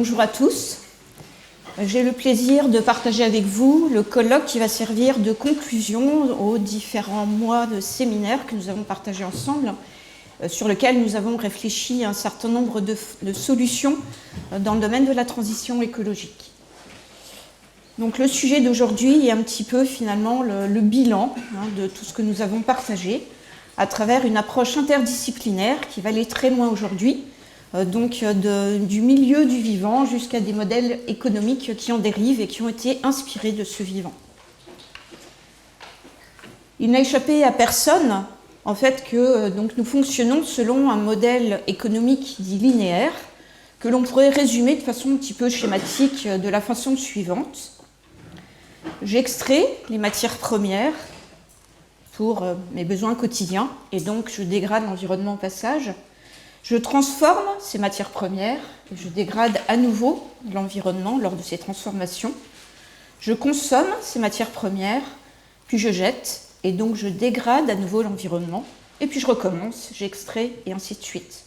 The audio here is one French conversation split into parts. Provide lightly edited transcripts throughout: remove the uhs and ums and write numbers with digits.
Bonjour à tous. J'ai le plaisir de partager avec vous le colloque qui va servir de conclusion aux différents mois de séminaires que nous avons partagés ensemble, sur lequel nous avons réfléchi à un certain nombre de solutions dans le domaine de la transition écologique. Donc le sujet d'aujourd'hui est un petit peu finalement le bilan de tout ce que nous avons partagé à travers une approche interdisciplinaire qui va aller très loin aujourd'hui, donc du milieu du vivant jusqu'à des modèles économiques qui en dérivent et qui ont été inspirés de ce vivant. Il n'a échappé à personne en fait que donc, nous fonctionnons selon un modèle économique dit linéaire que l'on pourrait résumer de façon un petit peu schématique de la façon suivante. J'extrais les matières premières pour mes besoins quotidiens et donc je dégrade l'environnement au passage. Je transforme ces matières premières et je dégrade à nouveau l'environnement lors de ces transformations. Je consomme ces matières premières, puis je jette et donc je dégrade à nouveau l'environnement et puis je recommence, j'extrais et ainsi de suite.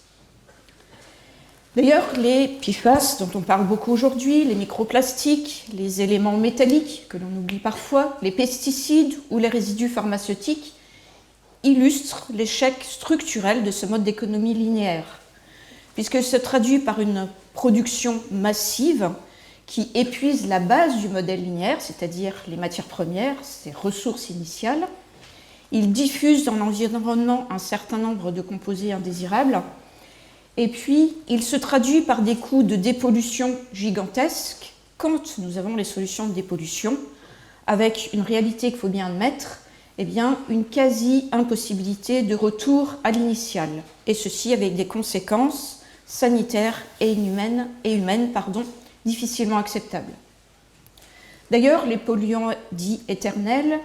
D'ailleurs, les PFAS dont on parle beaucoup aujourd'hui, les microplastiques, les éléments métalliques que l'on oublie parfois, les pesticides ou les résidus pharmaceutiques illustrent l'échec structurel de ce mode d'économie linéaire, puisque se traduit par une production massive qui épuise la base du modèle linéaire, c'est-à-dire les matières premières, ces ressources initiales. Il diffuse dans l'environnement un certain nombre de composés indésirables, et puis il se traduit par des coûts de dépollution gigantesques quand nous avons les solutions de dépollution, avec une réalité qu'il faut bien admettre, eh bien, une quasi-impossibilité de retour à l'initial, et ceci avec des conséquences sanitaires et humaines, difficilement acceptables. D'ailleurs, les polluants dits éternels,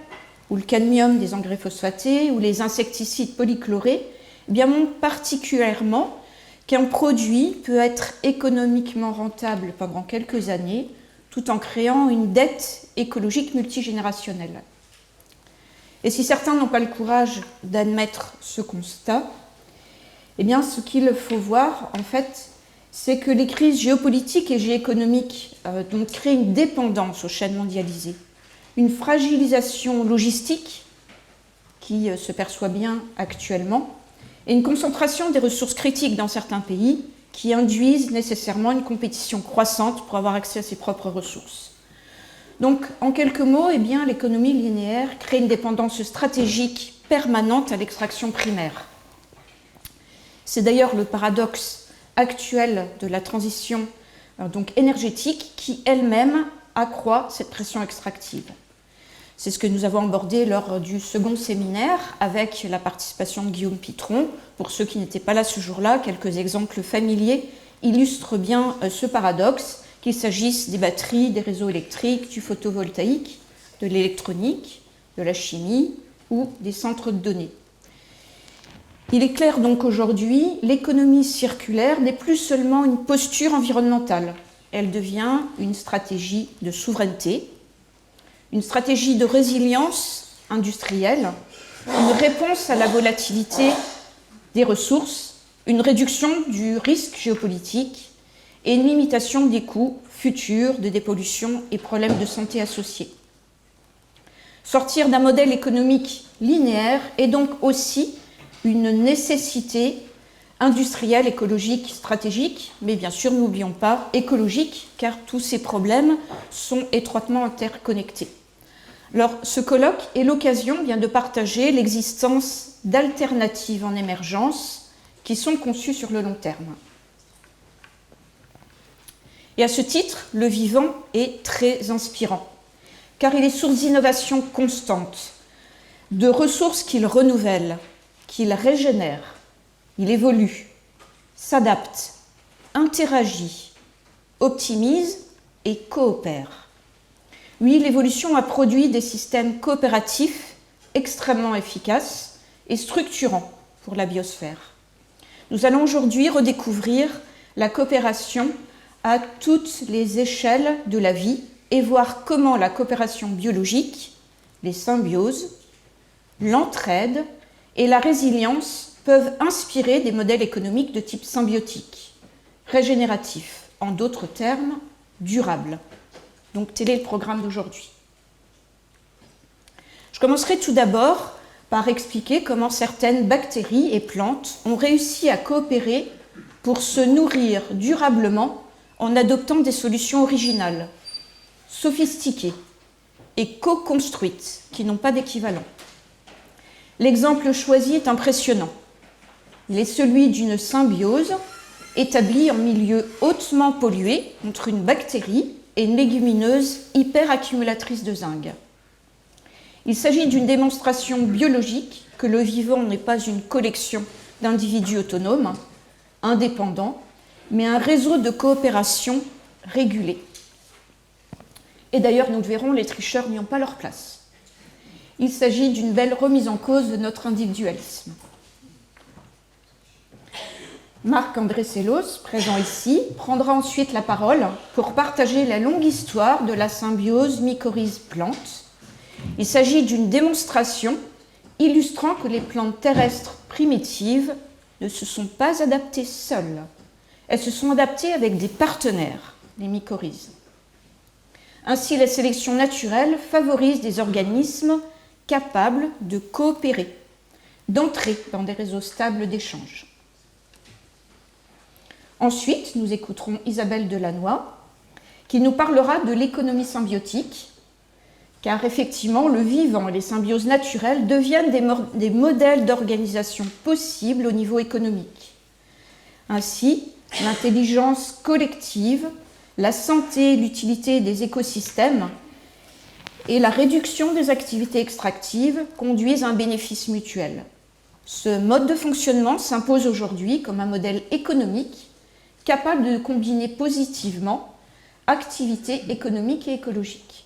ou le cadmium des engrais phosphatés, ou les insecticides polychlorés, eh bien, montrent particulièrement qu'un produit peut être économiquement rentable pendant quelques années, tout en créant une dette écologique multigénérationnelle. Et si certains n'ont pas le courage d'admettre ce constat, eh bien, ce qu'il faut voir, en fait, c'est que les crises géopolitiques et géoéconomiques donc, créent une dépendance aux chaînes mondialisées, une fragilisation logistique qui se perçoit bien actuellement, et une concentration des ressources critiques dans certains pays qui induisent nécessairement une compétition croissante pour avoir accès à ses propres ressources. Donc, en quelques mots, eh bien, l'économie linéaire crée une dépendance stratégique permanente à l'extraction primaire. C'est d'ailleurs le paradoxe actuel de la transition donc énergétique qui elle-même accroît cette pression extractive. C'est ce que nous avons abordé lors du second séminaire avec la participation de Guillaume Pitron. Pour ceux qui n'étaient pas là ce jour-là, quelques exemples familiers illustrent bien ce paradoxe, qu'il s'agisse des batteries, des réseaux électriques, du photovoltaïque, de l'électronique, de la chimie ou des centres de données. Il est clair donc qu'aujourd'hui, l'économie circulaire n'est plus seulement une posture environnementale, elle devient une stratégie de souveraineté, une stratégie de résilience industrielle, une réponse à la volatilité des ressources, une réduction du risque géopolitique et une limitation des coûts futurs de dépollution et problèmes de santé associés. Sortir d'un modèle économique linéaire est donc aussi une nécessité industrielle, écologique, stratégique, mais bien sûr, n'oublions pas écologique, car tous ces problèmes sont étroitement interconnectés. Alors, ce colloque est l'occasion bien de partager l'existence d'alternatives en émergence qui sont conçues sur le long terme. Et à ce titre, le vivant est très inspirant, car il est source d'innovation constante, de ressources qu'il renouvelle, qu'il régénère, il évolue, s'adapte, interagit, optimise et coopère. Oui, l'évolution a produit des systèmes coopératifs extrêmement efficaces et structurants pour la biosphère. Nous allons aujourd'hui redécouvrir la coopération à toutes les échelles de la vie et voir comment la coopération biologique, les symbioses, l'entraide et la résilience peuvent inspirer des modèles économiques de type symbiotique, régénératif en d'autres termes, durable. Donc tel est le programme d'aujourd'hui. Je commencerai tout d'abord par expliquer comment certaines bactéries et plantes ont réussi à coopérer pour se nourrir durablement en adoptant des solutions originales, sophistiquées et co-construites, qui n'ont pas d'équivalent. L'exemple choisi est impressionnant. Il est celui d'une symbiose établie en milieu hautement pollué entre une bactérie et une légumineuse hyperaccumulatrice de zinc. Il s'agit d'une démonstration biologique que le vivant n'est pas une collection d'individus autonomes, indépendants, mais un réseau de coopération régulé. Et d'ailleurs, nous le verrons, les tricheurs n'y ont pas leur place. Il s'agit d'une belle remise en cause de notre individualisme. Marc-André Sellos, présent ici, prendra ensuite la parole pour partager la longue histoire de la symbiose mycorhize-plante. Il s'agit d'une démonstration illustrant que les plantes terrestres primitives ne se sont pas adaptées seules. Elles se sont adaptées avec des partenaires, les mycorhizes. Ainsi, la sélection naturelle favorise des organismes capables de coopérer, d'entrer dans des réseaux stables d'échange. Ensuite, nous écouterons Isabelle Delannoy, qui nous parlera de l'économie symbiotique, car effectivement, le vivant et les symbioses naturelles deviennent des modèles d'organisation possibles au niveau économique. Ainsi, l'intelligence collective, la santé et l'utilité des écosystèmes et la réduction des activités extractives conduisent à un bénéfice mutuel. Ce mode de fonctionnement s'impose aujourd'hui comme un modèle économique capable de combiner positivement activité économique et écologique.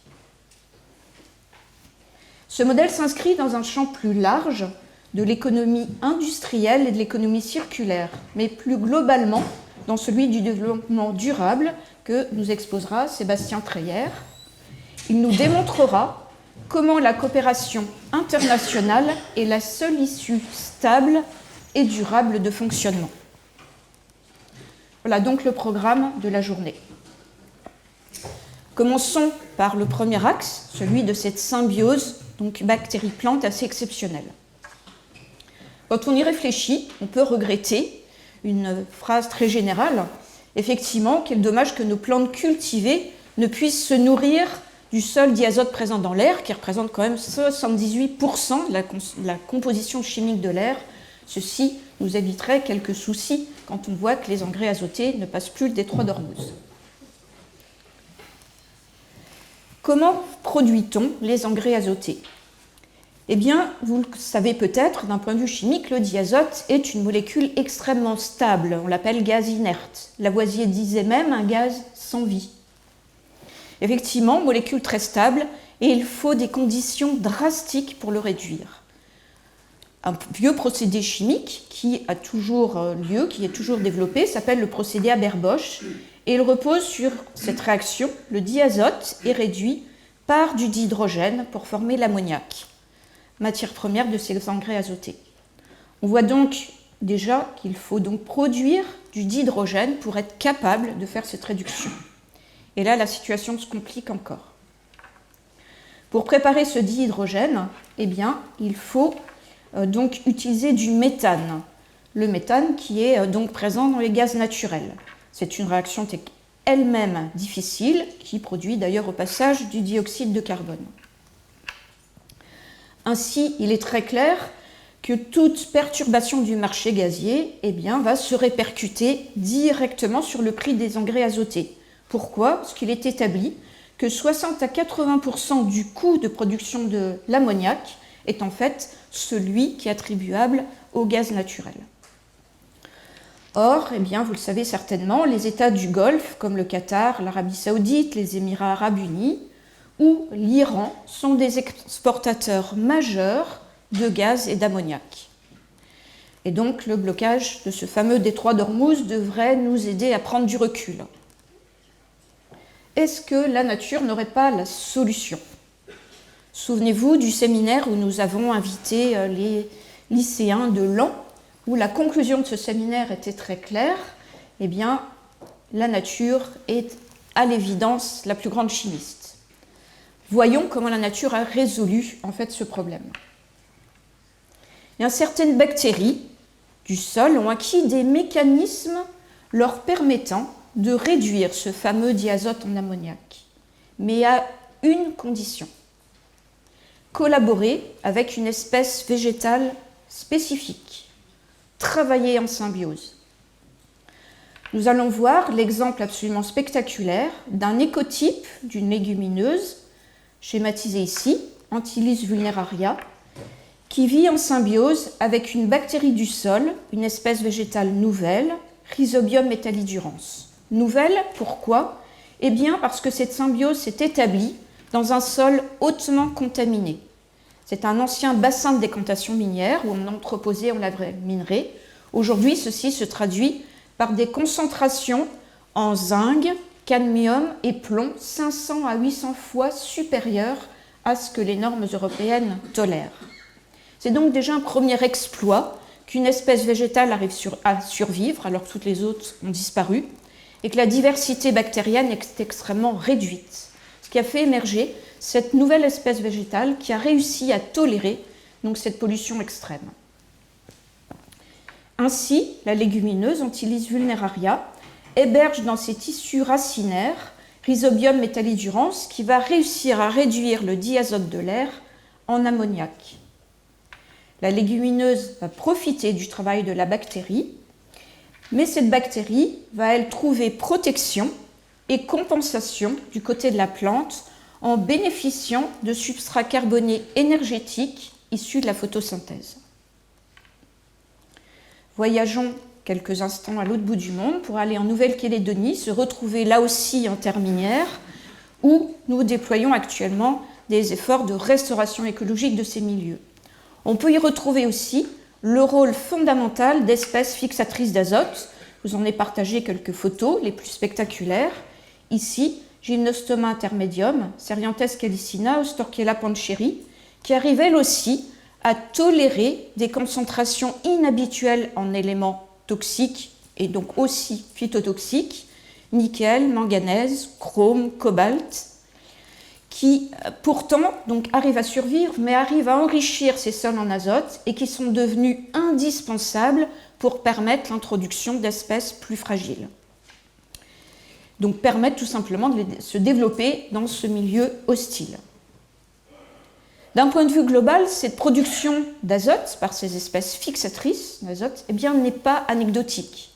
Ce modèle s'inscrit dans un champ plus large de l'économie industrielle et de l'économie circulaire, mais plus globalement dans celui du développement durable que nous exposera Sébastien Treyer. Il nous démontrera comment la coopération internationale est la seule issue stable et durable de fonctionnement. Voilà donc le programme de la journée. Commençons par le premier axe, celui de cette symbiose, donc bactérie-plante assez exceptionnelle. Quand on y réfléchit, on peut regretter une phrase très générale, effectivement, quel dommage que nos plantes cultivées ne puissent se nourrir du seul diazote présent dans l'air, qui représente quand même 78% de la composition chimique de l'air. Ceci nous éviterait quelques soucis quand on voit que les engrais azotés ne passent plus le détroit d'Ormuz. Comment produit-on les engrais azotés ? Eh bien, vous le savez peut-être, d'un point de vue chimique, le diazote est une molécule extrêmement stable. On l'appelle gaz inerte. Lavoisier disait même un gaz sans vie. Effectivement, molécule très stable, et il faut des conditions drastiques pour le réduire. Un vieux procédé chimique qui a toujours lieu, qui est toujours développé, s'appelle le procédé Haber-Bosch, et il repose sur cette réaction. Le diazote est réduit par du dihydrogène pour former l'ammoniac, matière première de ces engrais azotés. On voit donc déjà qu'il faut donc produire du dihydrogène pour être capable de faire cette réduction. Et là, la situation se complique encore. Pour préparer ce dihydrogène, eh bien, il faut donc utiliser du méthane. Le méthane qui est donc présent dans les gaz naturels. C'est une réaction elle-même difficile qui produit d'ailleurs au passage du dioxyde de carbone. Ainsi, il est très clair que toute perturbation du marché gazier va se répercuter directement sur le prix des engrais azotés. Pourquoi ? Parce qu'il est établi que 60 à 80% du coût de production de l'ammoniac est en fait celui qui est attribuable au gaz naturel. Or, vous le savez certainement, les États du Golfe, comme le Qatar, l'Arabie Saoudite, les Émirats arabes unis ou l'Iran, sont des exportateurs majeurs de gaz et d'ammoniac. Et donc, le blocage de ce fameux détroit d'Ormuz devrait nous aider à prendre du recul. Est-ce que la nature n'aurait pas la solution ? Souvenez-vous du séminaire où nous avons invité les lycéens de Laon, où la conclusion de ce séminaire était très claire. la nature est à l'évidence la plus grande chimiste. Voyons comment la nature a résolu en fait ce problème. Certaines bactéries du sol ont acquis des mécanismes leur permettant de réduire ce fameux diazote en ammoniac, mais à une condition: collaborer avec une espèce végétale spécifique, travailler en symbiose. Nous allons voir l'exemple absolument spectaculaire d'un écotype d'une légumineuse, schématisé ici, Antillis vulneraria, qui vit en symbiose avec une bactérie du sol, une espèce végétale nouvelle, Rhizobium metallidurans. Nouvelle, pourquoi? Eh bien parce que cette symbiose s'est établie dans un sol hautement contaminé. C'est un ancien bassin de décantation minière où on entreposait, on l'avait minerai. Aujourd'hui, ceci se traduit par des concentrations en zinc, cadmium et plomb 500 à 800 fois supérieures à ce que les normes européennes tolèrent. C'est donc déjà un premier exploit qu'une espèce végétale arrive à survivre alors que toutes les autres ont disparu et que la diversité bactérienne est extrêmement réduite, ce qui a fait émerger cette nouvelle espèce végétale qui a réussi à tolérer donc, cette pollution extrême. Ainsi, la légumineuse Antillis vulneraria héberge dans ses tissus racinaires Rhizobium metallidurans qui va réussir à réduire le diazote de l'air en ammoniac. La légumineuse va profiter du travail de la bactérie, mais cette bactérie va, elle, trouver protection et compensation du côté de la plante en bénéficiant de substrats carbonés énergétiques issus de la photosynthèse. Voyageons quelques instants à l'autre bout du monde pour aller en Nouvelle-Calédonie, se retrouver là aussi en terre minière, où nous déployons actuellement des efforts de restauration écologique de ces milieux. On peut y retrouver aussi le rôle fondamental d'espèces fixatrices d'azote. Je vous en ai partagé quelques photos, les plus spectaculaires. Ici, Gymnostoma intermedium, Cerianthes calicina, Ostorchella pancheri, qui arrive elle aussi à tolérer des concentrations inhabituelles en éléments toxiques et donc aussi phytotoxiques, nickel, manganèse, chrome, cobalt, qui pourtant donc, arrivent à survivre, mais arrivent à enrichir ces sols en azote et qui sont devenus indispensables pour permettre l'introduction d'espèces plus fragiles. Donc permettre tout simplement de se développer dans ce milieu hostile. D'un point de vue global, cette production d'azote par ces espèces fixatrices d'azote eh bien, n'est pas anecdotique.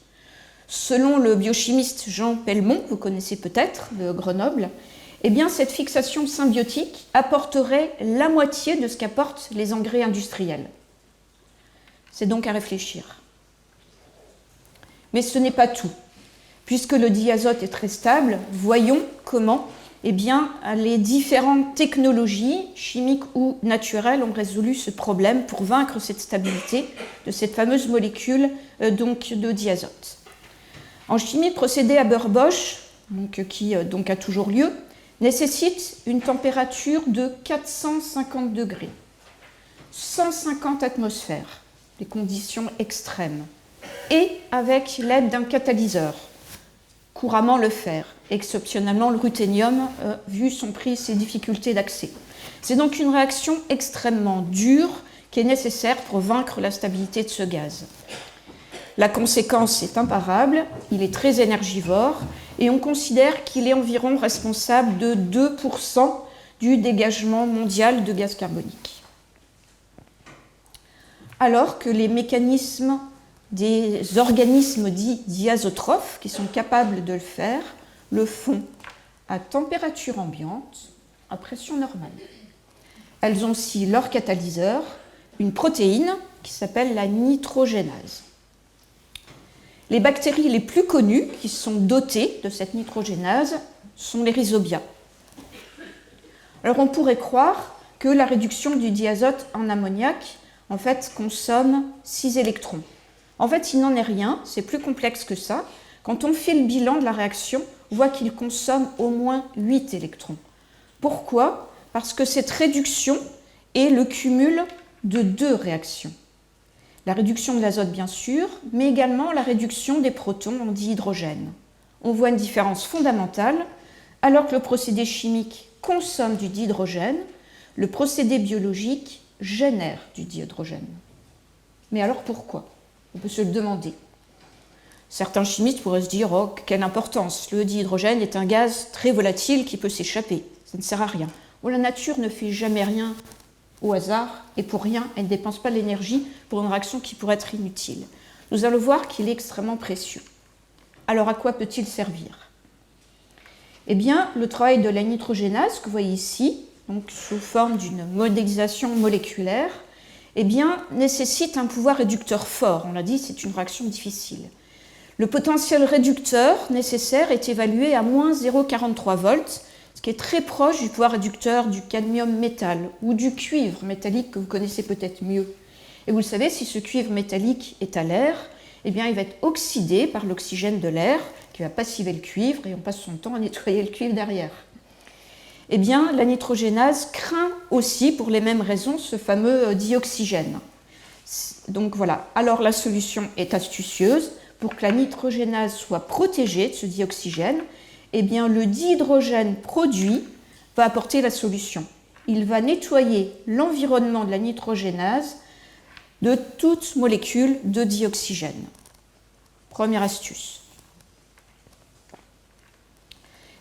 Selon le biochimiste Jean Pellemont, vous connaissez peut-être, de Grenoble, eh bien, cette fixation symbiotique apporterait la moitié de ce qu'apportent les engrais industriels. C'est donc à réfléchir. Mais ce n'est pas tout. Puisque le diazote est très stable, voyons comment eh bien, les différentes technologies, chimiques ou naturelles, ont résolu ce problème pour vaincre cette stabilité de cette fameuse molécule donc, de diazote. En chimie, le procédé Haber-Bosch, qui donc, a toujours lieu, nécessite une température de 450 degrés, 150 atmosphères, des conditions extrêmes, et avec l'aide d'un catalyseur, couramment le fer, exceptionnellement le ruthénium, vu son prix et ses difficultés d'accès. C'est donc une réaction extrêmement dure qui est nécessaire pour vaincre la stabilité de ce gaz. La conséquence est imparable, il est très énergivore et on considère qu'il est environ responsable de 2% du dégagement mondial de gaz carbonique. Alors que les mécanismes des organismes dits diazotrophes, qui sont capables de le faire, le font à température ambiante, à pression normale. Elles ont aussi leur catalyseur, une protéine qui s'appelle la nitrogénase. Les bactéries les plus connues qui sont dotées de cette nitrogénase sont les rhizobia. Alors on pourrait croire que la réduction du diazote en ammoniac en fait consomme 6 électrons. En fait, il n'en est rien, c'est plus complexe que ça. Quand on fait le bilan de la réaction, on voit qu'il consomme au moins 8 électrons. Pourquoi? Parce que cette réduction est le cumul de 2 réactions. La réduction de l'azote, bien sûr, mais également la réduction des protons en dihydrogène. on voit une différence fondamentale. Alors que le procédé chimique consomme du dihydrogène, le procédé biologique génère du dihydrogène. Mais alors pourquoi? On peut se le demander. Certains chimistes pourraient se dire « Oh, quelle importance, le dihydrogène est un gaz très volatile qui peut s'échapper, ça ne sert à rien. » Bon, la nature ne fait jamais rien au hasard, et pour rien, elle ne dépense pas l'énergie pour une réaction qui pourrait être inutile. Nous allons voir qu'il est extrêmement précieux. Alors à quoi peut-il servir? Eh bien, le travail de la nitrogénase, que vous voyez ici, donc sous forme d'une modélisation moléculaire, eh bien, nécessite un pouvoir réducteur fort. On l'a dit, c'est une réaction difficile. Le potentiel réducteur nécessaire est évalué à moins 0,43 volts, ce qui est très proche du pouvoir réducteur du cadmium métal ou du cuivre métallique que vous connaissez peut-être mieux. Et vous le savez, si ce cuivre métallique est à l'air, eh bien, il va être oxydé par l'oxygène de l'air qui va passiver le cuivre et on passe son temps à nettoyer le cuivre derrière. Eh bien, la nitrogénase craint aussi, pour les mêmes raisons, ce fameux dioxygène. Donc voilà, alors la solution est astucieuse. Pour que la nitrogénase soit protégée de ce dioxygène, eh bien, le dihydrogène produit va apporter la solution. Il va nettoyer l'environnement de la nitrogénase de toute molécule de dioxygène. Première astuce.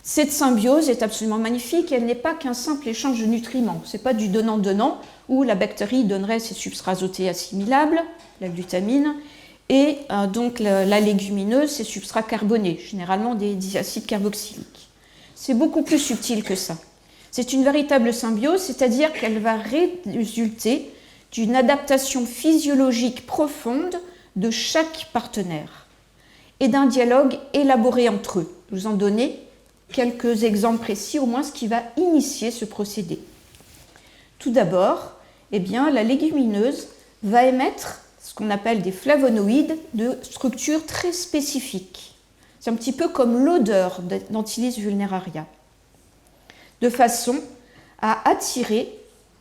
Cette symbiose est absolument magnifique, elle n'est pas qu'un simple échange de nutriments. Ce n'est pas du donnant-donnant où la bactérie donnerait ses substrats azotés assimilables, la glutamine, et donc la légumineuse, ses substrats carbonés, généralement des diacides carboxyliques. C'est beaucoup plus subtil que ça. C'est une véritable symbiose, c'est-à-dire qu'elle va résulter d'une adaptation physiologique profonde de chaque partenaire et d'un dialogue élaboré entre eux. Je vous en donner quelques exemples précis, au moins ce qui va initier ce procédé. Tout d'abord, eh bien, la légumineuse va émettre ce qu'on appelle des flavonoïdes de structure très spécifique. C'est un petit peu comme l'odeur d'Antilis vulneraria, de façon à attirer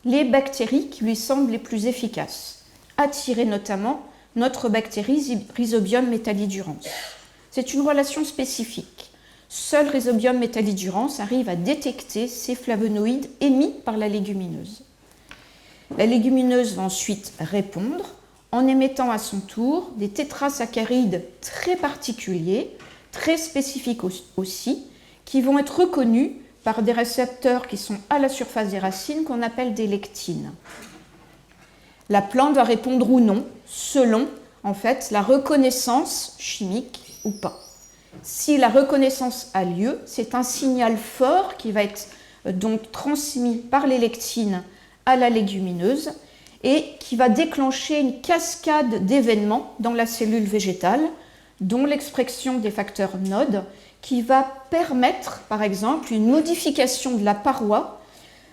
les bactéries qui lui semblent les plus efficaces, attirer notamment notre bactérie Rhizobium metallidurans. C'est une relation spécifique. Seul Rhizobium metallidurans arrive à détecter ces flavonoïdes émis par la légumineuse. La légumineuse va ensuite répondre en émettant à son tour des tétrasaccharides très particuliers, très spécifiques aussi, qui vont être reconnus par des récepteurs qui sont à la surface des racines qu'on appelle des lectines. La plante va répondre ou non selon en fait la reconnaissance chimique ou pas. Si la reconnaissance a lieu, c'est un signal fort qui va être donc transmis par les lectines à la légumineuse et qui va déclencher une cascade d'événements dans la cellule végétale, dont l'expression des facteurs NOD, qui va permettre, par exemple, une modification de la paroi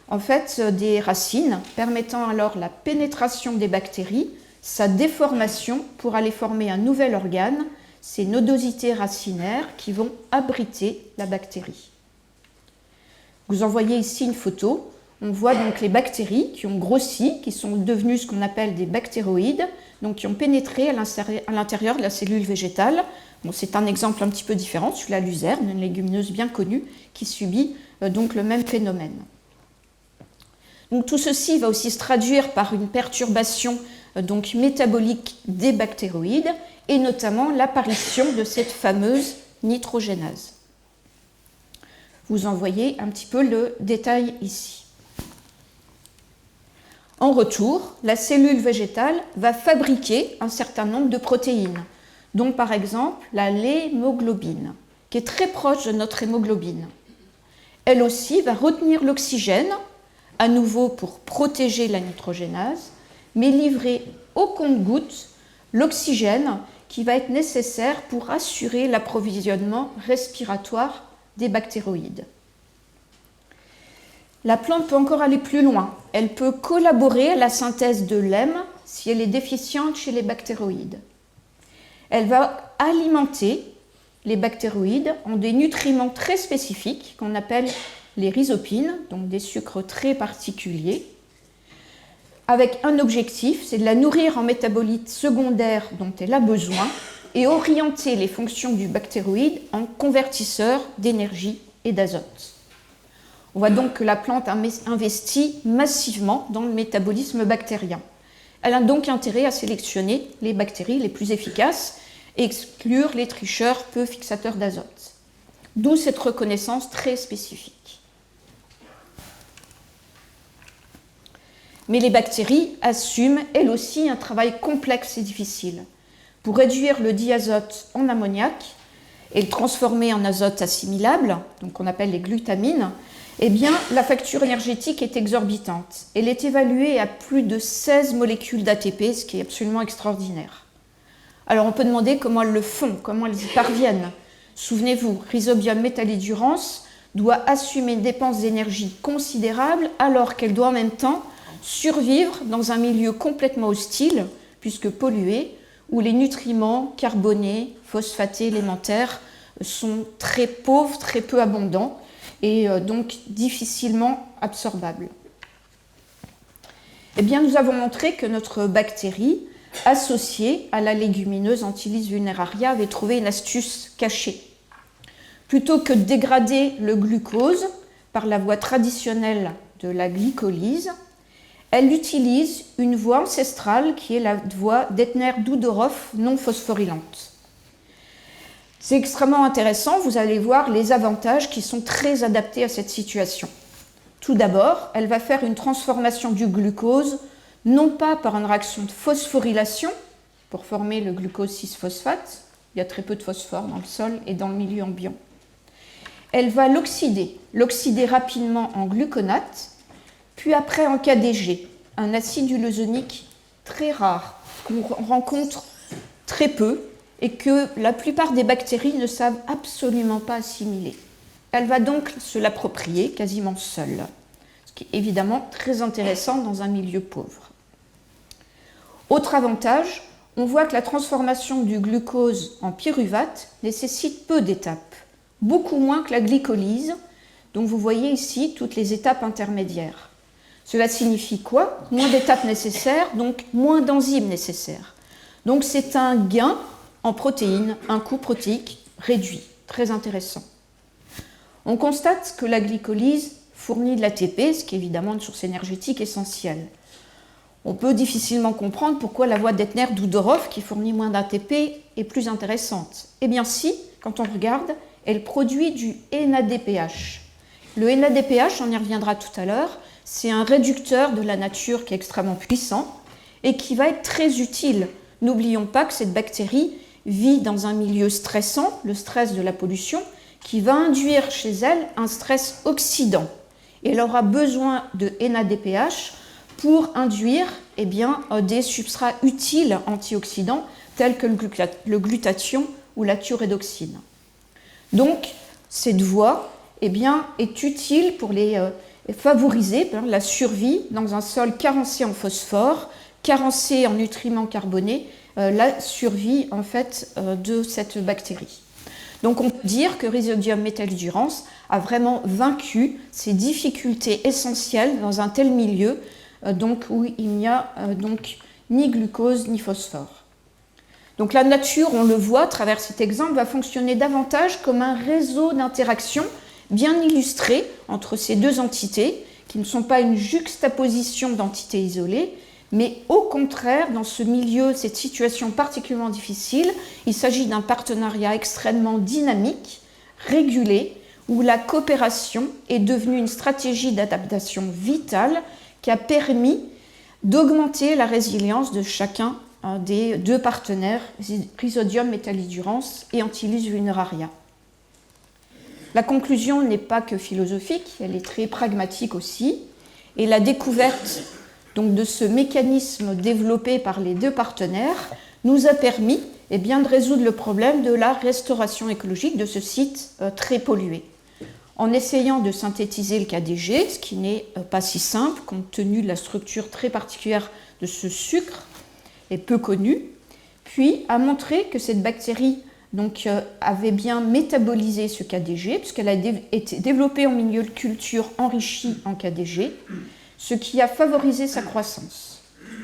en fait, des racines, permettant alors la pénétration des bactéries, sa déformation pour aller former un nouvel organe, ces nodosités racinaires qui vont abriter la bactérie. Vous en voyez ici une photo. On voit donc les bactéries qui ont grossi, qui sont devenues ce qu'on appelle des bactéroïdes, donc qui ont pénétré à l'intérieur de la cellule végétale. Bon, c'est un exemple un petit peu différent, celui-là luzerne, une légumineuse bien connue qui subit donc le même phénomène. Donc, tout ceci va aussi se traduire par une perturbation donc, métabolique des bactéroïdes et notamment l'apparition de cette fameuse nitrogénase. Vous en voyez un petit peu le détail ici. En retour, la cellule végétale va fabriquer un certain nombre de protéines, dont par exemple la l'hémoglobine, qui est très proche de notre hémoglobine. Elle aussi va retenir l'oxygène, à nouveau pour protéger la nitrogénase, mais livrer au compte-gouttes l'oxygène qui va être nécessaire pour assurer l'approvisionnement respiratoire des bactéroïdes. La plante peut encore aller plus loin. Elle peut collaborer à la synthèse de l'hème si elle est déficiente chez les bactéroïdes. Elle va alimenter les bactéroïdes en des nutriments très spécifiques qu'on appelle les rhizopines, donc des sucres très particuliers, avec un objectif, c'est de la nourrir en métabolites secondaires dont elle a besoin et orienter les fonctions du bactéroïde en convertisseur d'énergie et d'azote. On voit donc que la plante investit massivement dans le métabolisme bactérien. Elle a donc intérêt à sélectionner les bactéries les plus efficaces et exclure les tricheurs peu fixateurs d'azote. D'où cette reconnaissance très spécifique. Mais les bactéries assument, elles aussi, un travail complexe et difficile. Pour réduire le diazote en ammoniac et le transformer en azote assimilable, donc qu'on appelle les glutamines, eh bien, la facture énergétique est exorbitante. Elle est évaluée à plus de 16 molécules d'ATP, ce qui est absolument extraordinaire. Alors, on peut demander comment elles le font, comment elles y parviennent. Souvenez-vous, Rhizobium metallidurans doit assumer une dépense d'énergie considérable alors qu'elle doit en même temps survivre dans un milieu complètement hostile, puisque pollué, où les nutriments carbonés, phosphatés, élémentaires sont très pauvres, très peu abondants, et donc difficilement absorbable. Eh bien, nous avons montré que notre bactérie, associée à la légumineuse Antillis vulneraria, avait trouvé une astuce cachée. Plutôt que de dégrader le glucose par la voie traditionnelle de la glycolyse, elle utilise une voie ancestrale qui est la voie d'Ettner-Doudoroff non phosphorylante. C'est extrêmement intéressant, vous allez voir les avantages qui sont très adaptés à cette situation. Tout d'abord, elle va faire une transformation du glucose, non pas par une réaction de phosphorylation, pour former le glucose 6-phosphate, il y a très peu de phosphore dans le sol et dans le milieu ambiant. Elle va l'oxyder rapidement en gluconate, puis après en KDG, un acide ulosonique très rare, qu'on rencontre très peu, et que la plupart des bactéries ne savent absolument pas assimiler. Elle va donc se l'approprier quasiment seule, ce qui est évidemment très intéressant dans un milieu pauvre. Autre avantage, on voit que la transformation du glucose en pyruvate nécessite peu d'étapes, beaucoup moins que la glycolyse, dont vous voyez ici toutes les étapes intermédiaires. Cela signifie quoi? Moins d'étapes nécessaires, donc moins d'enzymes nécessaires. Donc c'est un gain en protéines, un coût protéique réduit, très intéressant. On constate que la glycolyse fournit de l'ATP, ce qui est évidemment une source énergétique essentielle. On peut difficilement comprendre pourquoi la voie d'Ettner-Doudoroff, qui fournit moins d'ATP, est plus intéressante. Eh bien si, quand on regarde, elle produit du NADPH. Le NADPH, on y reviendra tout à l'heure, c'est un réducteur de la nature qui est extrêmement puissant et qui va être très utile. N'oublions pas que cette bactérie vit dans un milieu stressant, le stress de la pollution, qui va induire chez elle un stress oxydant. Et elle aura besoin de NADPH pour induire des substrats utiles antioxydants tels que le glutathion ou la thyroïdoxine. Donc, cette voie est utile pour favoriser la survie dans un sol carencé en phosphore, carencé en nutriments carbonés, la survie en fait de cette bactérie. Donc on peut dire que Rhizobium metallidurans a vraiment vaincu ces difficultés essentielles dans un tel milieu où il n'y a ni glucose ni phosphore. Donc la nature, on le voit à travers cet exemple, va fonctionner davantage comme un réseau d'interactions bien illustré entre ces deux entités qui ne sont pas une juxtaposition d'entités isolées, mais au contraire, dans ce milieu, cette situation particulièrement difficile, il s'agit d'un partenariat extrêmement dynamique, régulé, où la coopération est devenue une stratégie d'adaptation vitale qui a permis d'augmenter la résilience de chacun des deux partenaires, Rhizobium metallidurans et Antillis vulneraria. La conclusion n'est pas que philosophique, elle est très pragmatique aussi, et la découverte de ce mécanisme développé par les deux partenaires nous a permis de résoudre le problème de la restauration écologique de ce site très pollué. En essayant de synthétiser le KDG, ce qui n'est pas si simple compte tenu de la structure très particulière de ce sucre et peu connu, puis a montré que cette bactérie avait bien métabolisé ce KDG, puisqu'elle a été développée en milieu de culture enrichi en KDG, ce qui a favorisé sa croissance.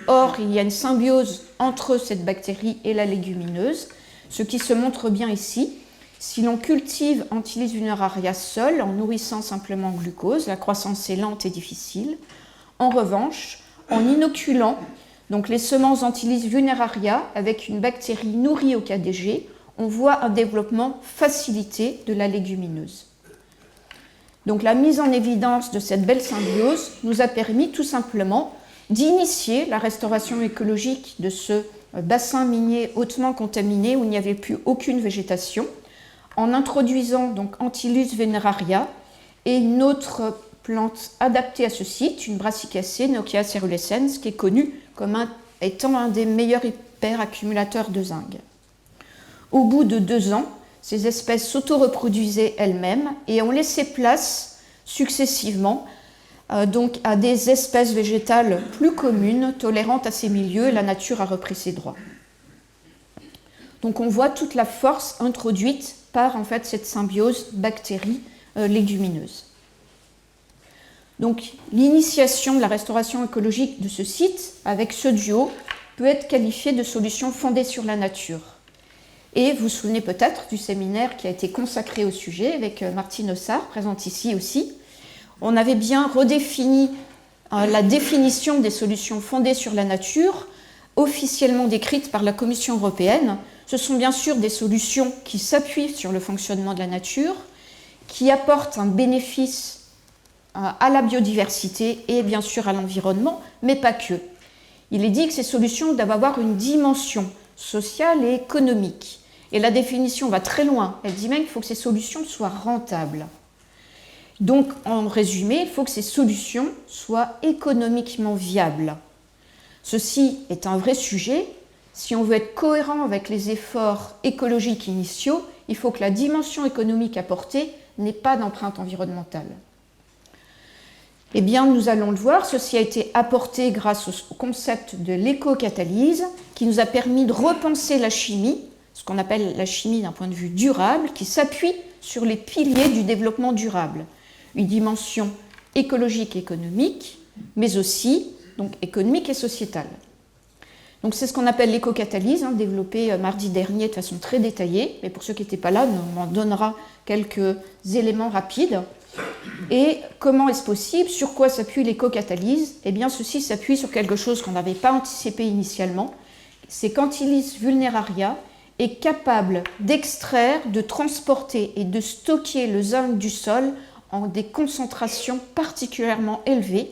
Or, il y a une symbiose entre cette bactérie et la légumineuse, ce qui se montre bien ici. Si l'on cultive Antilis vulneraria seul, en nourrissant simplement en glucose, la croissance est lente et difficile. En revanche, en inoculant donc les semences Antilis vulneraria avec une bactérie nourrie au KDG, on voit un développement facilité de la légumineuse. Donc la mise en évidence de cette belle symbiose nous a permis tout simplement d'initier la restauration écologique de ce bassin minier hautement contaminé où il n'y avait plus aucune végétation, en introduisant donc Antilus veneraria et une autre plante adaptée à ce site, une Brassicacée, Nokia cerulescens, qui est connue comme étant un des meilleurs hyperaccumulateurs de zinc. Au bout de 2 ans, ces espèces s'auto-reproduisaient elles-mêmes et ont laissé place successivement donc à des espèces végétales plus communes, tolérantes à ces milieux, et la nature a repris ses droits. Donc on voit toute la force introduite par en fait cette symbiose bactérie-légumineuse. Donc l'initiation de la restauration écologique de ce site avec ce duo peut être qualifiée de solution fondée sur la nature. Et vous vous souvenez peut-être du séminaire qui a été consacré au sujet avec Martine Ossard, présente ici aussi. On avait bien redéfini la définition des solutions fondées sur la nature, officiellement décrites par la Commission européenne. Ce sont bien sûr des solutions qui s'appuient sur le fonctionnement de la nature, qui apportent un bénéfice à la biodiversité et bien sûr à l'environnement, mais pas que. Il est dit que ces solutions doivent avoir une dimension sociale et économique. Et la définition va très loin. Elle dit même qu'il faut que ces solutions soient rentables. Donc, en résumé, il faut que ces solutions soient économiquement viables. Ceci est un vrai sujet. Si on veut être cohérent avec les efforts écologiques initiaux, il faut que la dimension économique apportée n'ait pas d'empreinte environnementale. Eh bien, nous allons le voir, ceci a été apporté grâce au concept de l'éco-catalyse qui nous a permis de repenser la chimie, ce qu'on appelle la chimie d'un point de vue durable, qui s'appuie sur les piliers du développement durable. Une dimension écologique et économique, mais aussi donc, économique et sociétale. Donc c'est ce qu'on appelle l'éco-catalyse, développé mardi dernier de façon très détaillée, mais pour ceux qui n'étaient pas là, on en donnera quelques éléments rapides. Et comment est-ce possible? Sur quoi s'appuie l'éco-catalyse? Eh bien, ceci s'appuie sur quelque chose qu'on n'avait pas anticipé initialement. C'est qu'Antilis vulneraria est capable d'extraire, de transporter et de stocker le zinc du sol en des concentrations particulièrement élevées,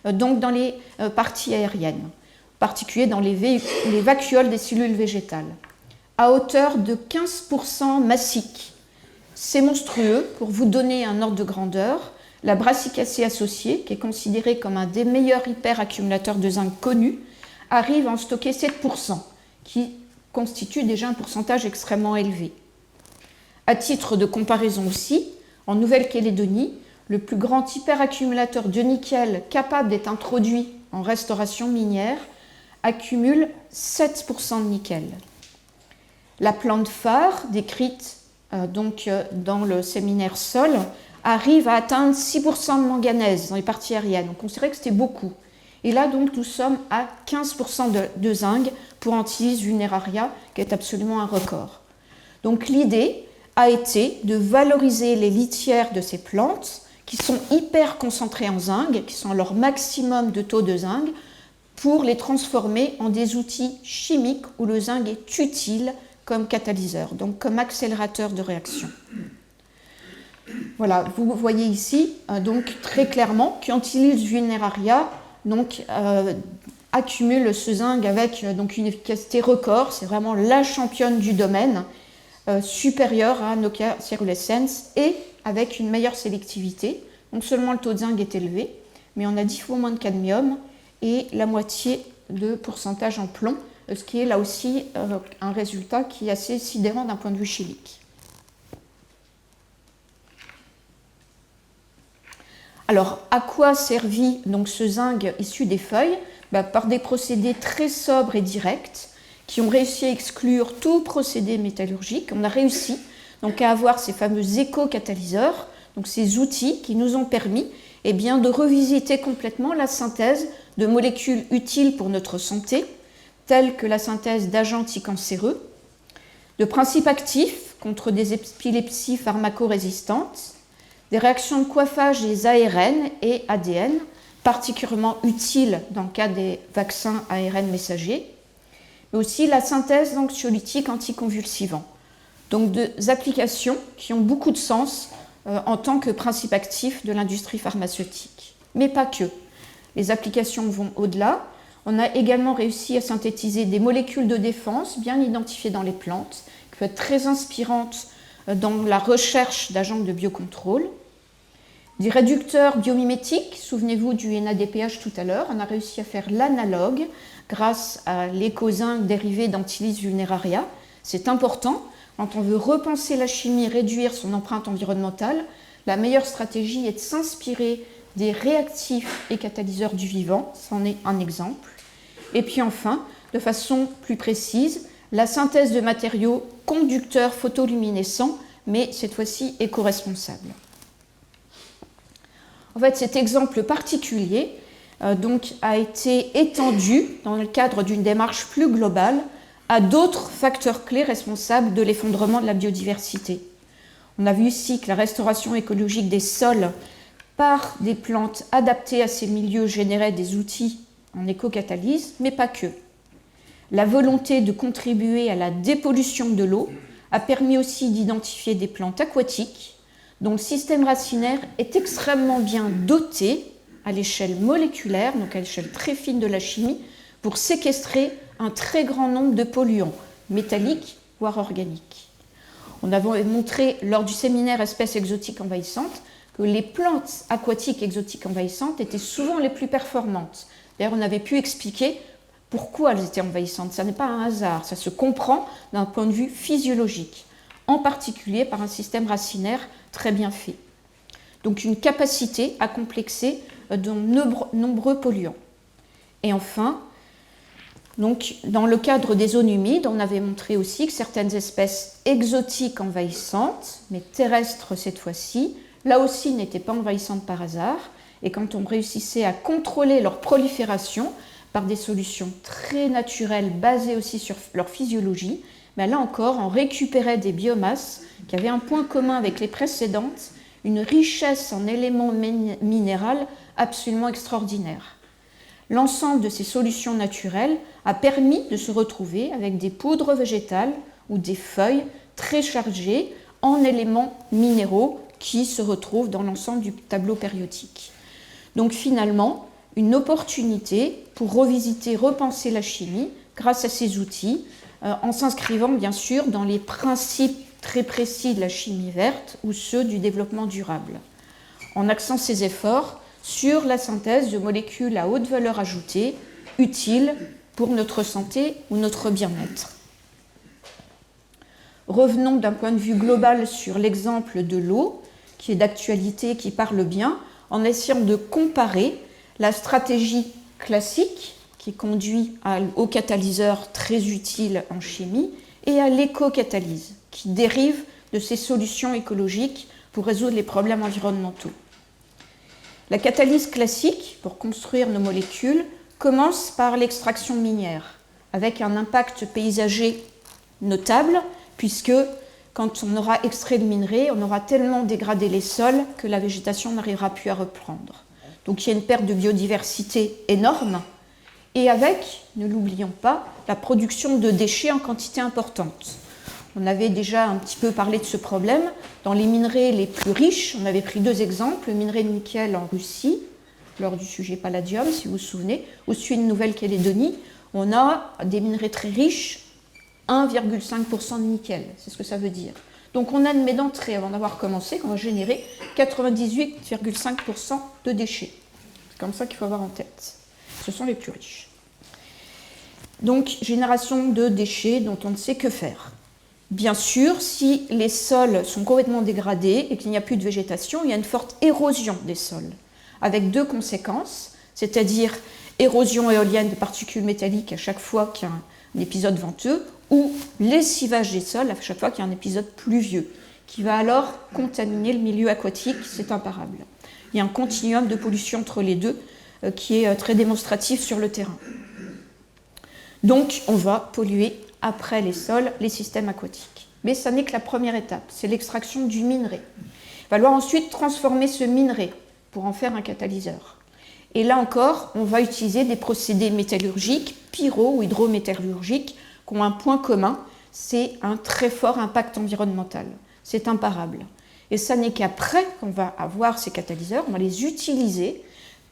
donc dans les parties aériennes, en particulier dans les vacuoles des cellules végétales, à hauteur de 15% massique. C'est monstrueux. Pour vous donner un ordre de grandeur, la Brassicacée associée, qui est considérée comme un des meilleurs hyperaccumulateurs de zinc connus, arrive à en stocker 7%, qui constitue déjà un pourcentage extrêmement élevé. À titre de comparaison aussi, en Nouvelle-Calédonie, le plus grand hyperaccumulateur de nickel capable d'être introduit en restauration minière accumule 7% de nickel. La plante phare, décrite donc dans le séminaire sol, arrive à atteindre 6% de manganèse dans les parties aériennes. On considérait que c'était beaucoup. Et là, donc, nous sommes à 15% de zinc pour Antilis vulneraria, qui est absolument un record. Donc l'idée a été de valoriser les litières de ces plantes, qui sont hyper concentrées en zinc, qui sont à leur maximum de taux de zinc, pour les transformer en des outils chimiques où le zinc est utile comme catalyseur, donc comme accélérateur de réaction. Voilà, vous voyez ici donc très clairement qu'Antilis vulneraria accumule ce zinc avec donc une efficacité record, c'est vraiment la championne du domaine, supérieure à Nokia cerulescens et avec une meilleure sélectivité. Donc seulement le taux de zinc est élevé, mais on a 10 fois moins de cadmium et la moitié de pourcentage en plomb, ce qui est là aussi un résultat qui est assez sidérant d'un point de vue chimique. Alors, à quoi servit donc ce zinc issu des feuilles? Par des procédés très sobres et directs qui ont réussi à exclure tout procédé métallurgique. On a réussi donc à avoir ces fameux éco-catalyseurs, donc ces outils qui nous ont permis de revisiter complètement la synthèse de molécules utiles pour notre santé, telles que la synthèse d'agents anticancéreux, de principes actifs contre des épilepsies pharmacorésistantes, des réactions de coiffage des ARN et ADN, particulièrement utiles dans le cas des vaccins ARN messagers, mais aussi la synthèse d'anxiolytiques anticonvulsivants. Donc des applications qui ont beaucoup de sens en tant que principe actif de l'industrie pharmaceutique. Mais pas que. Les applications vont au-delà. On a également réussi à synthétiser des molécules de défense bien identifiées dans les plantes, qui peuvent être très inspirantes dans la recherche d'agents de biocontrôle. Des réducteurs biomimétiques, souvenez-vous du NADPH tout à l'heure, on a réussi à faire l'analogue grâce à l'écozinc dérivé d'Antilis vulneraria. C'est important, quand on veut repenser la chimie, réduire son empreinte environnementale, la meilleure stratégie est de s'inspirer des réactifs et catalyseurs du vivant, c'en est un exemple. Et puis enfin, de façon plus précise, la synthèse de matériaux conducteurs photoluminescents, mais cette fois-ci éco-responsables. En fait, cet exemple particulier donc, a été étendu dans le cadre d'une démarche plus globale à d'autres facteurs clés responsables de l'effondrement de la biodiversité. On a vu ici que la restauration écologique des sols par des plantes adaptées à ces milieux générait des outils en éco-catalyse, mais pas que. La volonté de contribuer à la dépollution de l'eau a permis aussi d'identifier des plantes aquatiques dont le système racinaire est extrêmement bien doté à l'échelle moléculaire, donc à l'échelle très fine de la chimie, pour séquestrer un très grand nombre de polluants, métalliques, voire organiques. On avait montré lors du séminaire Espèces exotiques envahissantes que les plantes aquatiques exotiques envahissantes étaient souvent les plus performantes. D'ailleurs, on avait pu expliquer pourquoi elles étaient envahissantes. Ça n'est pas un hasard, ça se comprend d'un point de vue physiologique, en particulier par un système racinaire très bien fait. Donc une capacité à complexer de nombreux polluants. Et enfin, donc, dans le cadre des zones humides, on avait montré aussi que certaines espèces exotiques envahissantes, mais terrestres cette fois-ci, là aussi n'étaient pas envahissantes par hasard, et quand on réussissait à contrôler leur prolifération par des solutions très naturelles basées aussi sur leur physiologie, mais là encore, on récupérait des biomasses qui avaient un point commun avec les précédentes, une richesse en éléments minéraux absolument extraordinaire. L'ensemble de ces solutions naturelles a permis de se retrouver avec des poudres végétales ou des feuilles très chargées en éléments minéraux qui se retrouvent dans l'ensemble du tableau périodique. Donc finalement, une opportunité pour revisiter, repenser la chimie grâce à ces outils, en s'inscrivant bien sûr dans les principes très précis de la chimie verte ou ceux du développement durable, en axant ses efforts sur la synthèse de molécules à haute valeur ajoutée, utiles pour notre santé ou notre bien-être. Revenons d'un point de vue global sur l'exemple de l'eau, qui est d'actualité, qui parle bien, en essayant de comparer la stratégie classique, qui conduit au catalyseur très utile en chimie, et à l'éco-catalyse, qui dérive de ces solutions écologiques pour résoudre les problèmes environnementaux. La catalyse classique, pour construire nos molécules, commence par l'extraction minière, avec un impact paysager notable, puisque quand on aura extrait le minerai, on aura tellement dégradé les sols que la végétation n'arrivera plus à reprendre. Donc il y a une perte de biodiversité énorme, et avec, ne l'oublions pas, la production de déchets en quantité importante. On avait déjà un petit peu parlé de ce problème. Dans les minerais les plus riches, on avait pris deux exemples, le minerai de nickel en Russie, lors du sujet palladium, si vous vous souvenez, ou celui de Nouvelle-Calédonie, on a des minerais très riches, 1,5% de nickel, c'est ce que ça veut dire. Donc on admet d'entrée, avant d'avoir commencé, qu'on va générer 98,5% de déchets. C'est comme ça qu'il faut avoir en tête. Ce sont les plus riches. Donc génération de déchets dont on ne sait que faire. Bien sûr, si les sols sont complètement dégradés et qu'il n'y a plus de végétation, il y a une forte érosion des sols, avec deux conséquences, c'est-à-dire érosion éolienne de particules métalliques à chaque fois qu'il y a un épisode venteux, ou lessivage des sols à chaque fois qu'il y a un épisode pluvieux, qui va alors contaminer le milieu aquatique, c'est imparable. Il y a un continuum de pollution entre les deux qui est très démonstratif sur le terrain. Donc, on va polluer après les sols, les systèmes aquatiques. Mais ça n'est que la première étape, c'est l'extraction du minerai. Il va falloir ensuite transformer ce minerai pour en faire un catalyseur. Et là encore, on va utiliser des procédés métallurgiques, pyro- ou hydrométallurgiques, qui ont un point commun, c'est un très fort impact environnemental. C'est imparable. Et ça n'est qu'après qu'on va avoir ces catalyseurs, on va les utiliser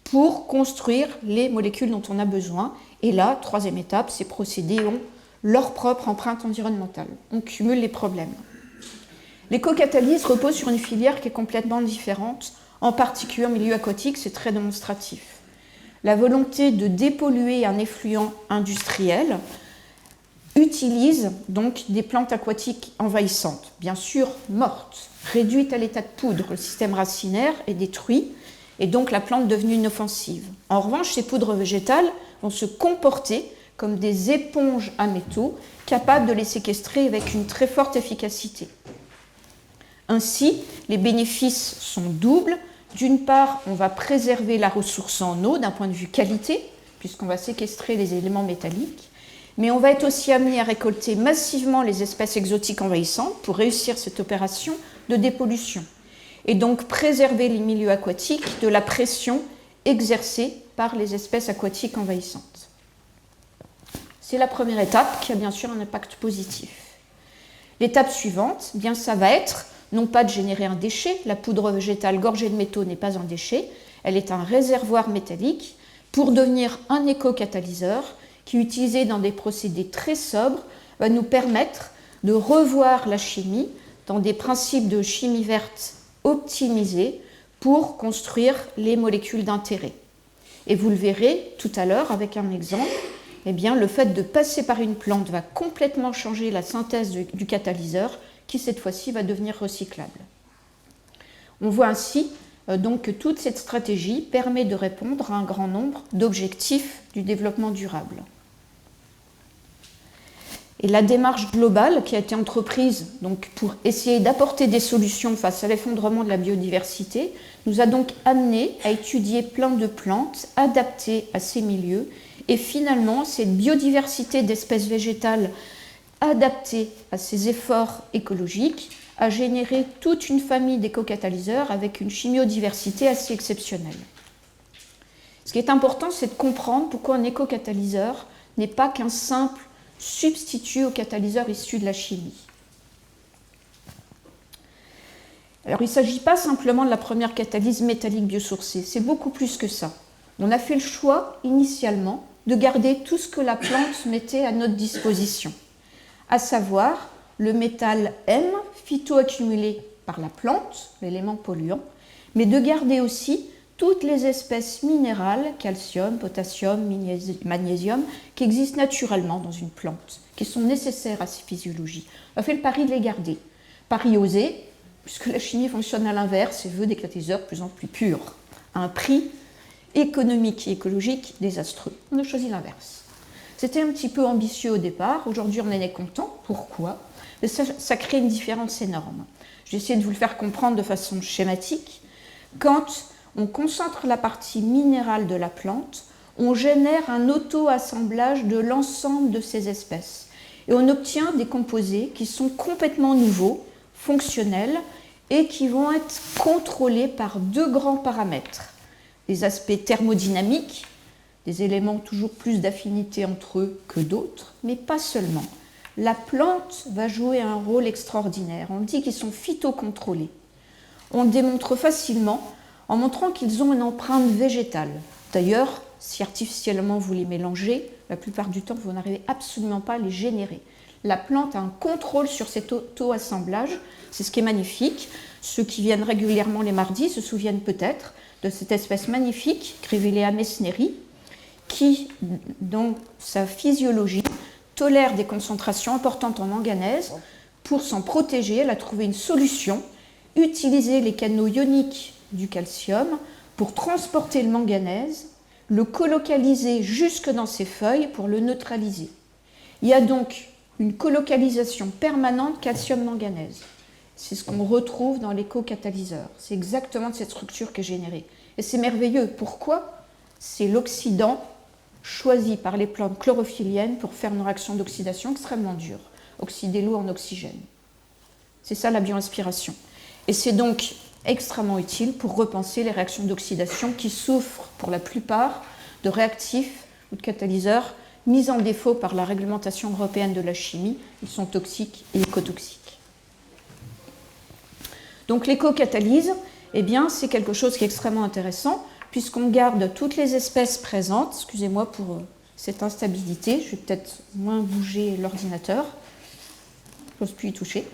pour construire les molécules dont on a besoin. Et là, troisième étape, ces procédés ont leur propre empreinte environnementale. On cumule les problèmes. L'éco-catalyse repose sur une filière qui est complètement différente, en particulier en milieu aquatique, c'est très démonstratif. La volonté de dépolluer un effluent industriel utilise donc des plantes aquatiques envahissantes, bien sûr mortes, réduites à l'état de poudre. Le système racinaire est détruit et donc la plante devenue inoffensive. En revanche, ces poudres végétales vont se comporter comme des éponges à métaux capables de les séquestrer avec une très forte efficacité. Ainsi, les bénéfices sont doubles. D'une part, on va préserver la ressource en eau d'un point de vue qualité, puisqu'on va séquestrer les éléments métalliques, mais on va être aussi amené à récolter massivement les espèces exotiques envahissantes pour réussir cette opération de dépollution, et donc préserver les milieux aquatiques de la pression exercée par les espèces aquatiques envahissantes. C'est la première étape qui a bien sûr un impact positif. L'étape suivante, bien, ça va être non pas de générer un déchet, la poudre végétale gorgée de métaux n'est pas un déchet, elle est un réservoir métallique pour devenir un éco-catalyseur qui, utilisé dans des procédés très sobres, va nous permettre de revoir la chimie dans des principes de chimie verte optimisés pour construire les molécules d'intérêt. Et vous le verrez tout à l'heure avec un exemple, eh bien, le fait de passer par une plante va complètement changer la synthèse du catalyseur qui cette fois-ci va devenir recyclable. On voit ainsi donc que toute cette stratégie permet de répondre à un grand nombre d'objectifs du développement durable. Et la démarche globale qui a été entreprise donc, pour essayer d'apporter des solutions face à l'effondrement de la biodiversité nous a donc amené à étudier plein de plantes adaptées à ces milieux. Et finalement, cette biodiversité d'espèces végétales adaptées à ces efforts écologiques a généré toute une famille d'éco-catalyseurs avec une chimiodiversité assez exceptionnelle. Ce qui est important, c'est de comprendre pourquoi un éco-catalyseur n'est pas qu'un simple substitut aux catalyseurs issus de la chimie. Alors, il ne s'agit pas simplement de la première catalyse métallique biosourcée, c'est beaucoup plus que ça. On a fait le choix, initialement, de garder tout ce que la plante mettait à notre disposition, à savoir le métal M phytoaccumulé par la plante, l'élément polluant, mais de garder aussi toutes les espèces minérales, calcium, potassium, magnésium, qui existent naturellement dans une plante, qui sont nécessaires à sa physiologie. On a fait le pari de les garder. Pari osé, puisque la chimie fonctionne à l'inverse et veut des catalyseurs de plus en plus purs, à un prix économique et écologique désastreux. On a choisi l'inverse. C'était un petit peu ambitieux au départ, aujourd'hui on en est content. Pourquoi ? Ça crée une différence énorme. Je vais essayer de vous le faire comprendre de façon schématique. Quand on concentre la partie minérale de la plante, on génère un auto-assemblage de l'ensemble de ces espèces. Et on obtient des composés qui sont complètement nouveaux, fonctionnels, et qui vont être contrôlés par deux grands paramètres. Les aspects thermodynamiques, des éléments toujours plus d'affinité entre eux que d'autres, mais pas seulement. La plante va jouer un rôle extraordinaire. On dit qu'ils sont phytocontrôlés. On le démontre facilement en montrant qu'ils ont une empreinte végétale. D'ailleurs, si artificiellement vous les mélangez, la plupart du temps, vous n'arrivez absolument pas à les générer. La plante a un contrôle sur cet auto-assemblage. C'est ce qui est magnifique. Ceux qui viennent régulièrement les mardis se souviennent peut-être de cette espèce magnifique, Grevillea mesneri, qui, dans sa physiologie, tolère des concentrations importantes en manganèse. Pour s'en protéger, elle a trouvé une solution, utiliser les canaux ioniques du calcium pour transporter le manganèse, le colocaliser jusque dans ses feuilles pour le neutraliser. Il y a donc une colocalisation permanente calcium-manganèse. C'est ce qu'on retrouve dans l'éco-catalyseur. C'est exactement de cette structure qui est générée. Et c'est merveilleux. Pourquoi ? C'est l'oxydant choisis par les plantes chlorophylliennes pour faire une réaction d'oxydation extrêmement dure, oxyder l'eau en oxygène. C'est ça la bioinspiration. Et c'est donc extrêmement utile pour repenser les réactions d'oxydation qui souffrent pour la plupart de réactifs ou de catalyseurs mis en défaut par la réglementation européenne de la chimie. Ils sont toxiques et écotoxiques. Donc l'éco-catalyse, eh bien, c'est quelque chose qui est extrêmement intéressant puisqu'on garde toutes les espèces présentes. Excusez-moi pour cette instabilité, je vais peut-être moins bouger l'ordinateur, je n'ose plus y toucher,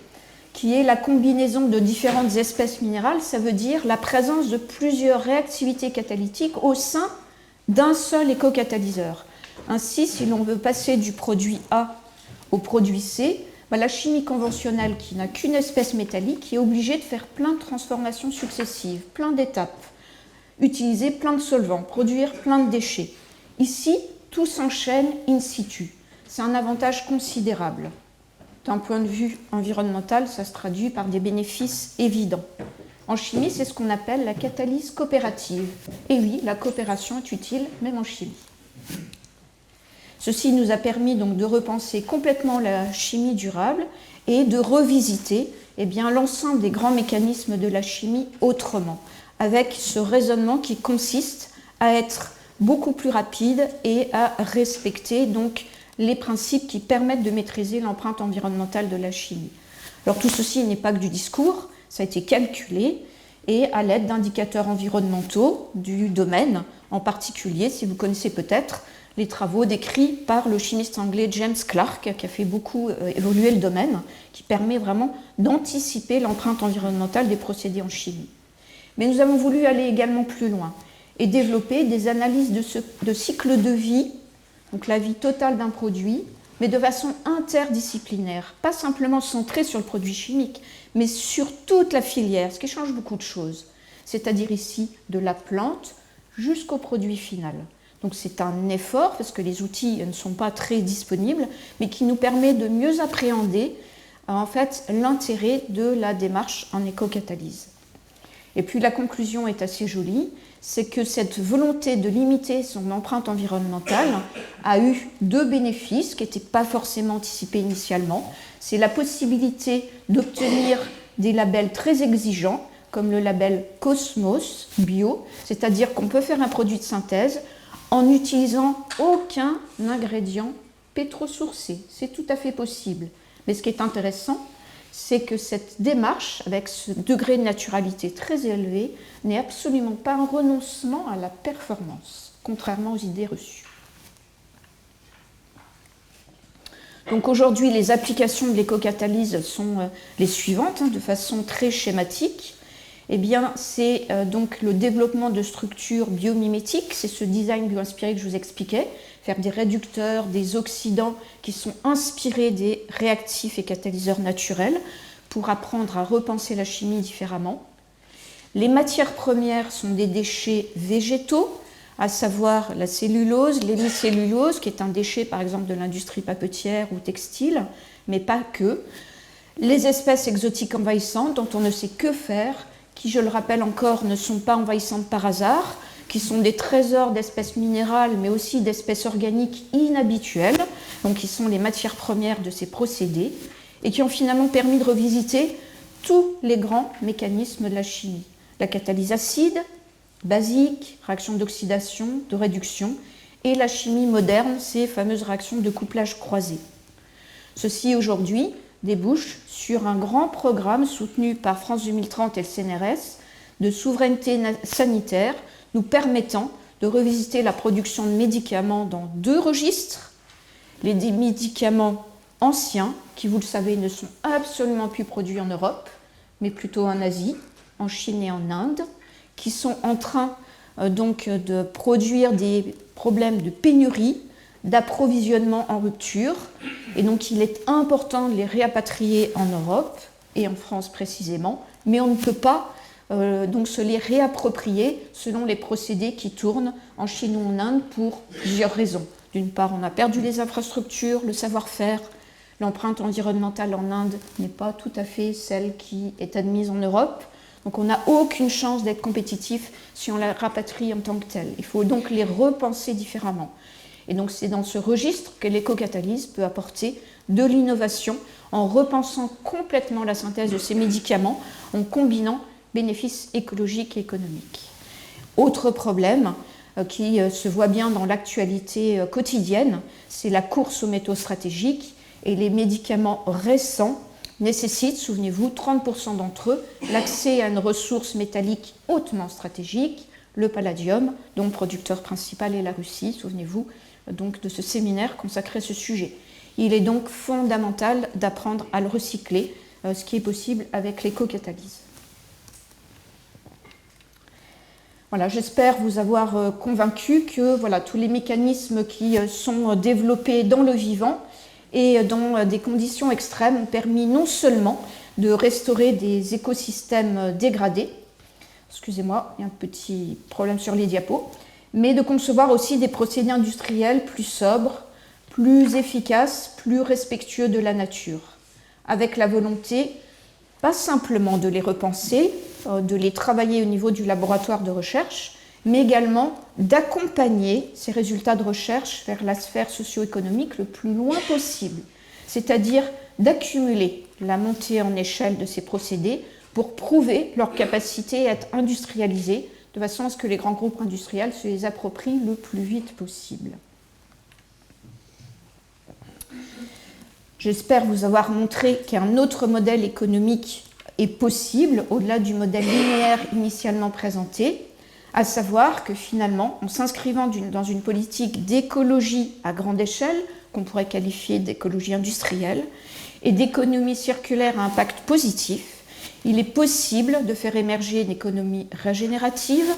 qui est la combinaison de différentes espèces minérales, ça veut dire la présence de plusieurs réactivités catalytiques au sein d'un seul éco-catalyseur. Ainsi, si l'on veut passer du produit A au produit C, la chimie conventionnelle qui n'a qu'une espèce métallique est obligée de faire plein de transformations successives, plein d'étapes, utiliser plein de solvants, produire plein de déchets. Ici, tout s'enchaîne in situ. C'est un avantage considérable. D'un point de vue environnemental, ça se traduit par des bénéfices évidents. En chimie, c'est ce qu'on appelle la catalyse coopérative. Et oui, la coopération est utile, même en chimie. Ceci nous a permis donc de repenser complètement la chimie durable et de revisiter l'ensemble des grands mécanismes de la chimie autrement, avec ce raisonnement qui consiste à être beaucoup plus rapide et à respecter donc les principes qui permettent de maîtriser l'empreinte environnementale de la chimie. Alors tout ceci n'est pas que du discours, ça a été calculé et à l'aide d'indicateurs environnementaux du domaine, en particulier, si vous connaissez peut-être, les travaux décrits par le chimiste anglais James Clerk, qui a fait beaucoup évoluer le domaine, qui permet vraiment d'anticiper l'empreinte environnementale des procédés en chimie. Mais nous avons voulu aller également plus loin et développer des analyses de cycle de vie, donc la vie totale d'un produit, mais de façon interdisciplinaire, pas simplement centrée sur le produit chimique, mais sur toute la filière, ce qui change beaucoup de choses, c'est-à-dire ici de la plante jusqu'au produit final. Donc c'est un effort, parce que les outils ne sont pas très disponibles, mais qui nous permet de mieux appréhender en fait l'intérêt de la démarche en éco-catalyse. Et puis la conclusion est assez jolie, c'est que cette volonté de limiter son empreinte environnementale a eu deux bénéfices qui n'étaient pas forcément anticipés initialement. C'est la possibilité d'obtenir des labels très exigeants, comme le label Cosmos Bio, c'est-à-dire qu'on peut faire un produit de synthèse en n'utilisant aucun ingrédient pétrosourcé. C'est tout à fait possible. Mais ce qui est intéressant, c'est que cette démarche, avec ce degré de naturalité très élevé, n'est absolument pas un renoncement à la performance, contrairement aux idées reçues. Donc aujourd'hui, les applications de l'éco-catalyse sont les suivantes, de façon très schématique. Eh bien, c'est donc le développement de structures biomimétiques, c'est ce design bio-inspiré que je vous expliquais, faire des réducteurs, des oxydants qui sont inspirés des réactifs et catalyseurs naturels pour apprendre à repenser la chimie différemment. Les matières premières sont des déchets végétaux, à savoir la cellulose, l'hémicellulose, qui est un déchet par exemple de l'industrie papetière ou textile, mais pas que. Les espèces exotiques envahissantes dont on ne sait que faire, qui, je le rappelle encore, ne sont pas envahissantes par hasard, qui sont des trésors d'espèces minérales, mais aussi d'espèces organiques inhabituelles, donc qui sont les matières premières de ces procédés, et qui ont finalement permis de revisiter tous les grands mécanismes de la chimie. La catalyse acide, basique, réaction d'oxydation, de réduction, et la chimie moderne, ces fameuses réactions de couplage croisé. Ceci, aujourd'hui, débouche sur un grand programme soutenu par France 2030 et le CNRS de souveraineté sanitaire nous permettant de revisiter la production de médicaments dans deux registres. Les médicaments anciens, qui vous le savez ne sont absolument plus produits en Europe, mais plutôt en Asie, en Chine et en Inde, qui sont en train donc de produire des problèmes de pénurie, d'approvisionnement en rupture, et donc il est important de les réapatrier en Europe, et en France précisément, mais on ne peut pas donc se les réapproprier selon les procédés qui tournent en Chine ou en Inde pour plusieurs raisons. D'une part, on a perdu les infrastructures, le savoir-faire, l'empreinte environnementale en Inde n'est pas tout à fait celle qui est admise en Europe, donc on n'a aucune chance d'être compétitif si on la rapatrie en tant que telle. Il faut donc les repenser différemment. Et donc c'est dans ce registre que l'écocatalyse peut apporter de l'innovation en repensant complètement la synthèse de ces médicaments, en combinant bénéfices écologiques et économiques. Autre problème qui se voit bien dans l'actualité quotidienne, c'est la course aux métaux stratégiques, et les médicaments récents nécessitent, souvenez-vous, 30% d'entre eux, l'accès à une ressource métallique hautement stratégique, le palladium, dont le producteur principal est la Russie, souvenez-vous donc de ce séminaire consacré à ce sujet. Il est donc fondamental d'apprendre à le recycler, ce qui est possible avec l'écocatalyse. Voilà, j'espère vous avoir convaincu que voilà, tous les mécanismes qui sont développés dans le vivant et dans des conditions extrêmes ont permis non seulement de restaurer des écosystèmes dégradés, excusez-moi, il y a un petit problème sur les diapos, mais de concevoir aussi des procédés industriels plus sobres, plus efficaces, plus respectueux de la nature, avec la volonté pas simplement de les repenser, de les travailler au niveau du laboratoire de recherche, mais également d'accompagner ces résultats de recherche vers la sphère socio-économique le plus loin possible, c'est-à-dire d'accumuler la montée en échelle de ces procédés pour prouver leur capacité à être industrialisés, de façon à ce que les grands groupes industriels se les approprient le plus vite possible. J'espère vous avoir montré qu'un autre modèle économique est possible au-delà du modèle linéaire initialement présenté, à savoir que finalement, en s'inscrivant dans une politique d'écologie à grande échelle, qu'on pourrait qualifier d'écologie industrielle, et d'économie circulaire à impact positif, il est possible de faire émerger une économie régénérative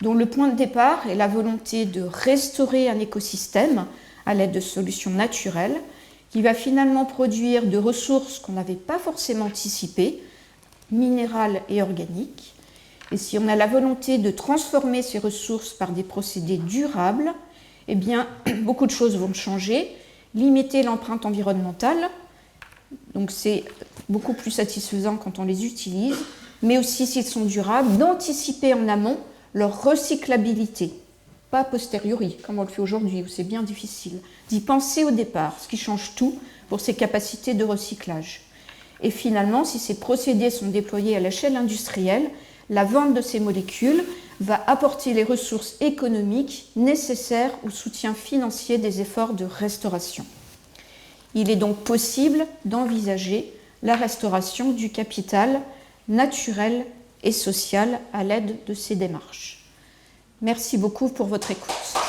dont le point de départ est la volonté de restaurer un écosystème à l'aide de solutions naturelles, qui va finalement produire de ressources qu'on n'avait pas forcément anticipées, minérales et organiques. Et si on a la volonté de transformer ces ressources par des procédés durables, eh bien, beaucoup de choses vont changer. Limiter l'empreinte environnementale, donc c'est beaucoup plus satisfaisant quand on les utilise, mais aussi s'ils sont durables, d'anticiper en amont leur recyclabilité. Pas a posteriori, comme on le fait aujourd'hui, où c'est bien difficile, d'y penser au départ, ce qui change tout pour ses capacités de recyclage. Et finalement, si ces procédés sont déployés à l'échelle industrielle, la vente de ces molécules va apporter les ressources économiques nécessaires au soutien financier des efforts de restauration. Il est donc possible d'envisager la restauration du capital naturel et social à l'aide de ces démarches. Merci beaucoup pour votre écoute.